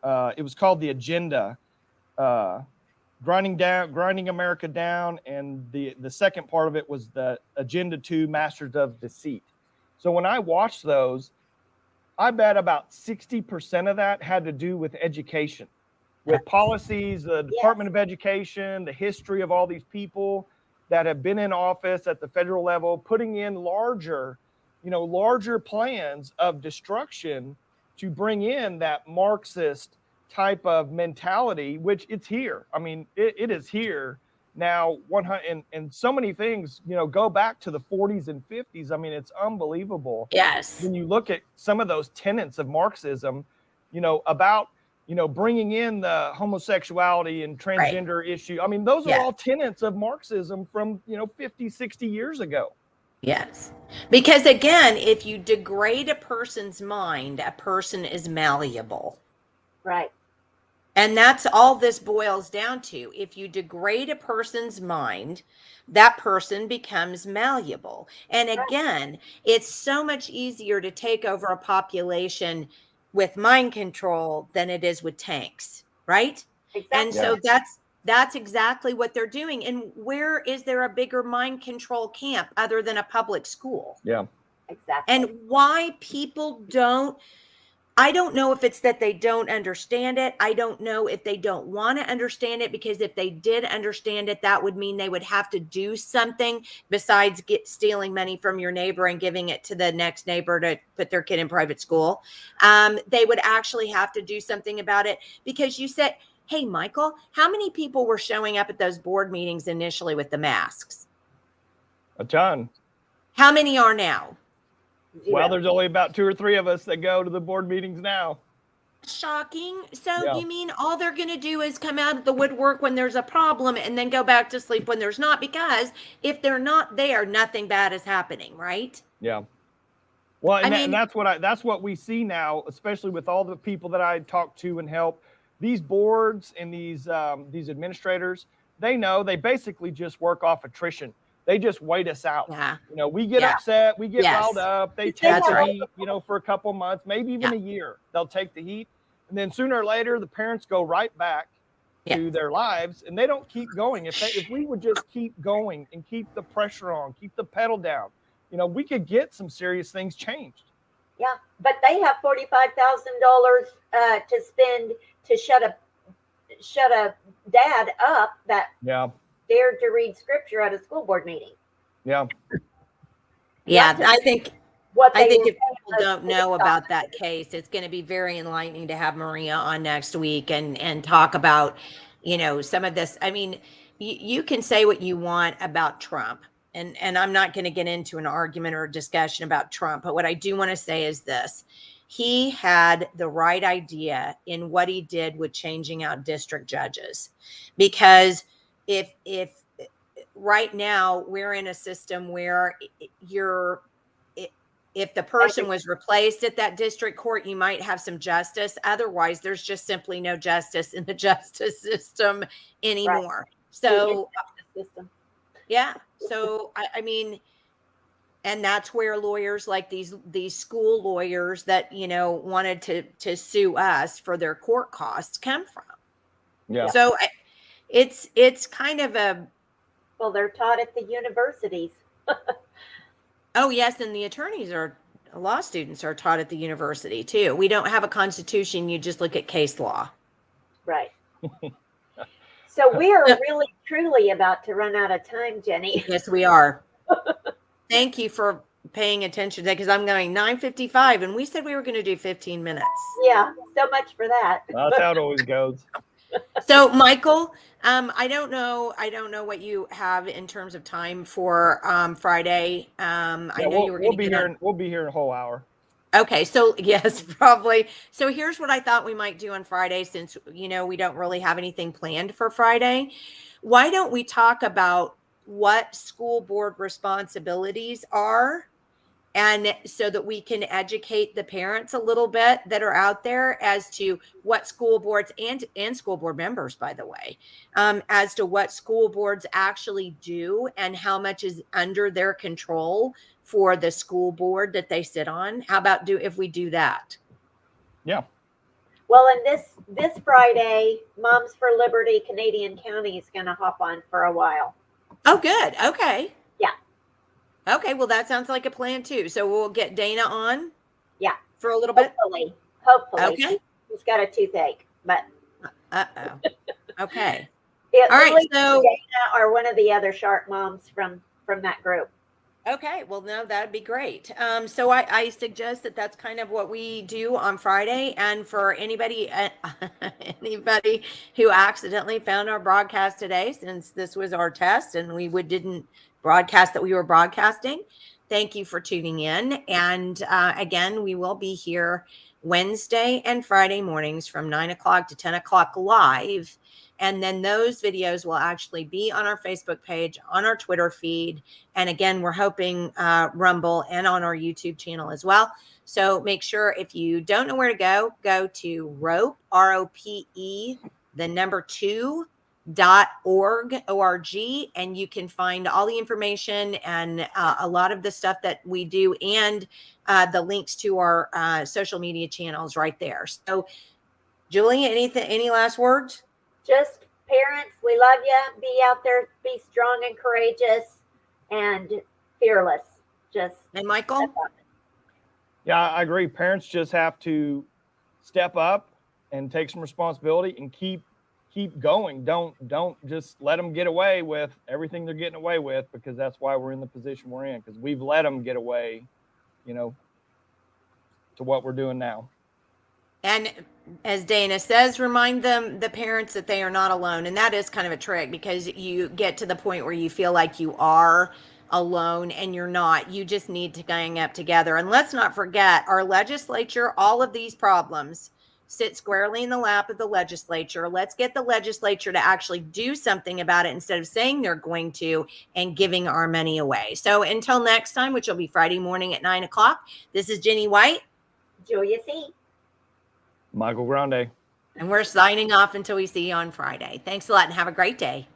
Speaker 3: it was called The Agenda, Grinding America Down, and the second part of it was the Agenda 2, Masters of Deceit. So when I watched those, I bet about 60% of that had to do with education, with policies, the Department of Education, the history of all these people that have been in office at the federal level, putting in larger plans of destruction to bring in that Marxist type of mentality, which it's here. I mean, it is here now. 100 and so many things, go back to the 40s and 50s. I mean, it's unbelievable.
Speaker 1: yes.
Speaker 3: When you look at some of those tenets of Marxism, about bringing in the homosexuality and transgender issue. I mean, those are all tenets of Marxism from, 50, 60 years ago.
Speaker 1: Yes. Because again, if you degrade a person's mind, a person is malleable.
Speaker 2: Right.
Speaker 1: And that's all this boils down to. If you degrade a person's mind, that person becomes malleable. And again, it's so much easier to take over a population with mind control than it is with tanks, right?
Speaker 2: Exactly.
Speaker 1: And so that's exactly what they're doing. And where is there a bigger mind control camp other than a public school?
Speaker 3: Yeah.
Speaker 2: Exactly.
Speaker 1: And why people don't, I don't know if it's that they don't understand it. I don't know if they don't want to understand it, because if they did understand it, that would mean they would have to do something besides stealing money from your neighbor and giving it to the next neighbor to put their kid in private school. They would actually have to do something about it, because you said, hey, Michael, how many people were showing up at those board meetings initially with the masks?
Speaker 3: A ton.
Speaker 1: How many are now?
Speaker 3: Well, there's only about 2 or 3 of us that go to the board meetings now.
Speaker 1: Shocking. So
Speaker 3: Yeah.
Speaker 1: you mean all they're going to do is come out of the woodwork when there's a problem and then go back to sleep when there's not? Because if they're not there, nothing bad is happening, right?
Speaker 3: Yeah. Well,
Speaker 1: I
Speaker 3: and
Speaker 1: mean,
Speaker 3: that's what we see now, especially with all the people that I talk to and help. These boards and these administrators, they know they basically just work off attrition. They just wait us out.
Speaker 1: yeah,
Speaker 3: You know, we get
Speaker 1: Yeah.
Speaker 3: upset, we get
Speaker 1: Yes.
Speaker 3: riled up. They take
Speaker 1: That's
Speaker 3: the
Speaker 1: right.
Speaker 3: heat, you know, for a couple months, maybe even
Speaker 1: Yeah.
Speaker 3: a year. They'll take the heat, and then sooner or later, the parents go right back
Speaker 1: Yeah.
Speaker 3: to their lives, and they don't keep going. If we would just keep going and keep the pressure on, keep the pedal down, you know, we could get some serious things changed.
Speaker 2: Yeah, but they have $45,000 to spend to shut a dad up that
Speaker 3: Yeah.
Speaker 2: dared to read scripture at a school board meeting.
Speaker 3: Yeah.
Speaker 1: Yeah,
Speaker 2: Not to
Speaker 1: I think
Speaker 2: what
Speaker 1: I
Speaker 2: they
Speaker 1: think
Speaker 2: were
Speaker 1: if
Speaker 2: paying
Speaker 1: people
Speaker 2: us
Speaker 1: don't
Speaker 2: to
Speaker 1: know
Speaker 2: stop.
Speaker 1: about that case, it's going to be very enlightening to have Maria on next week and talk about, you know, some of this. I mean, you can say what you want about Trump, and I'm not going to get into an argument or a discussion about Trump, but what I do want to say is this: he had the right idea in what he did with changing out district judges, because if right now we're in a system where you're if the person was replaced at that district court, you might have some justice. Otherwise, there's just simply no justice in the justice system anymore. So,
Speaker 2: The system.
Speaker 1: yeah. So, I mean, and that's where lawyers like these school lawyers that, you know, wanted to sue us for their court costs come from.
Speaker 3: Yeah.
Speaker 1: So it's kind of a,
Speaker 2: Well, they're taught at the universities.
Speaker 1: oh yes, and the attorneys are, law students are taught at the university too. We don't have a constitution. You just look at case law.
Speaker 2: Right. So we are really, truly about to run out of time, Jenny.
Speaker 1: Yes, we are. Thank you for paying attention today, because I'm going 9:55 and we said we were going to do 15 minutes.
Speaker 2: Yeah, so much for that.
Speaker 3: That's how it always goes.
Speaker 1: So Michael, I don't know what you have in terms of time for Friday. I know you were going to get on.
Speaker 3: We'll be here in a whole hour.
Speaker 1: Okay, so yes, probably. So here's what I thought we might do on Friday, since, you know, we don't really have anything planned for Friday. Why don't we talk about what school board responsibilities are, and so that we can educate the parents a little bit that are out there as to what school boards and school board members, by the way, as to what school boards actually do and how much is under their control for the school board that they sit on. How about if we do that?
Speaker 3: Yeah.
Speaker 2: Well, and this Friday, Moms for Liberty Canadian County is going to hop on for a while.
Speaker 1: Oh, good. Okay.
Speaker 2: Yeah.
Speaker 1: Okay. Well, that sounds like a plan too. So we'll get Dana on.
Speaker 2: Yeah.
Speaker 1: For a little bit.
Speaker 2: Hopefully.
Speaker 1: Okay.
Speaker 2: He's got a toothache, but.
Speaker 1: Uh-oh. Okay.
Speaker 2: All
Speaker 1: right. So
Speaker 2: Dana or one of the other sharp moms from that group.
Speaker 1: Okay, well, no, that'd be great. So I suggest that that's kind of what we do on Friday. And for anybody anybody who accidentally found our broadcast today, since this was our test and we didn't broadcast that we were broadcasting, thank you for tuning in. And again, we will be here Wednesday and Friday mornings from 9 o'clock to 10 o'clock live. And then those videos will actually be on our Facebook page, on our Twitter feed. And again, we're hoping Rumble and on our YouTube channel as well. So make sure, if you don't know where to go to rope, ROPE, the number 2.org, O-R-G, and you can find all the information and a lot of the stuff that we do, and the links to our social media channels right there. So Julie, any last words?
Speaker 2: Just parents, we love you. Be out there, be strong and courageous and fearless. just
Speaker 1: And Michael?
Speaker 3: Yeah, I agree. Parents just have to step up and take some responsibility and keep going. Don't just let them get away with everything they're getting away with, because that's why we're in the position we're in, because we've let them get away, to what we're doing now.
Speaker 1: And as Dana says, remind them, the parents, that they are not alone. And that is kind of a trick, because you get to the point where you feel like you are alone, and you're not. You just need to gang up together. And let's not forget, our legislature, all of these problems sit squarely in the lap of the legislature. Let's get the legislature to actually do something about it instead of saying they're going to and giving our money away. So until next time, which will be Friday morning at 9 o'clock, this is Jenny White.
Speaker 2: Julia C.
Speaker 3: Michael Grande.
Speaker 1: And we're signing off until we see you on Friday. Thanks a lot and have a great day.